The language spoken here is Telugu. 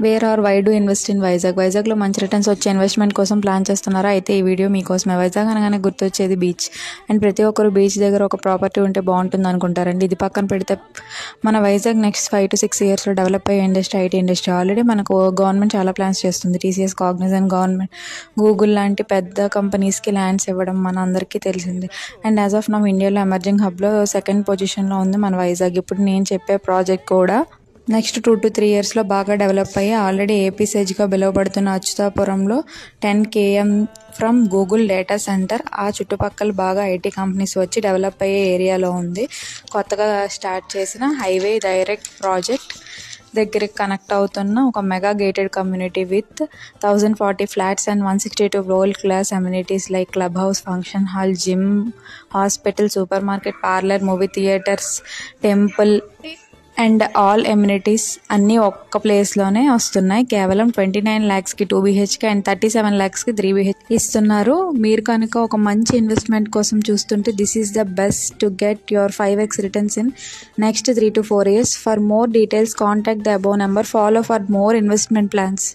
Wear are why do invest in వైజాగ్లో మంచి రిటర్న్స్ వచ్చే ఇన్వెస్ట్మెంట్ కోసం ప్లాన్ చేస్తున్నారా? అయితే ఈ వీడియో మీకోసమే. వైజాగ్ అనగానే గుర్తొచ్చేది బీచ్. అండ్ ప్రతి ఒక్కరు బీచ్ దగ్గర ఒక ప్రాపర్టీ ఉంటే బాగుంటుంది అనుకుంటారండి. ఇది పక్కన పెడితే మన వైజాగ్ నెక్స్ట్ 5 to 6 yearsలో డెవలప్ అయ్యే ఇండస్ట్రీ ఐటీ ఇండస్ట్రీ. ఆల్రెడీ మనకు గవర్నమెంట్ చాలా ప్లాన్స్ చేస్తుంది. టీసీఎస్, కాగ్నిజెంట్, గవర్నమెంట్, గూగుల్ లాంటి పెద్ద కంపెనీస్కి ల్యాండ్స్ ఇవ్వడం మన అందరికీ తెలిసింది. అండ్ యాజ్ ఆఫ్ నౌ ఇండియాలో ఎమర్జింగ్ హబ్లో 2nd పొజిషన్లో ఉంది మన వైజాగ్. ఇప్పుడు నేను చెప్పే ప్రాజెక్ట్ కూడా నెక్స్ట్ 2 to 3 yearsలో బాగా డెవలప్ అయ్యి ఆల్రెడీ ఏపీ సెజ్గా పిలువబడుతున్న అచ్యుతాపురంలో 10 km from Google data centre. ఆ చుట్టుపక్కల బాగా ఐటీ కంపెనీస్ వచ్చి డెవలప్ అయ్యే ఏరియాలో ఉంది. కొత్తగా స్టార్ట్ చేసిన హైవే డైరెక్ట్ ప్రాజెక్ట్ దగ్గరికి కనెక్ట్ అవుతున్న ఒక mega gated community with 1040 flats and 162 world class amenities like club house, function hall, gym, hospital, super market, parlour, movie theatres, temple and all amenities అన్నీ ఒక్క ప్లేస్లోనే వస్తున్నాయి. కేవలం 29 lakhsకి 2 BHK అండ్ 37 lakhsకి 3 BHK ఇస్తున్నారు. మీరు కనుక ఒక మంచి ఇన్వెస్ట్మెంట్ కోసం చూస్తుంటే this is the best to get your 5x returns in next 3 to 4 years. For more details contact the above number. Follow for more investment plans.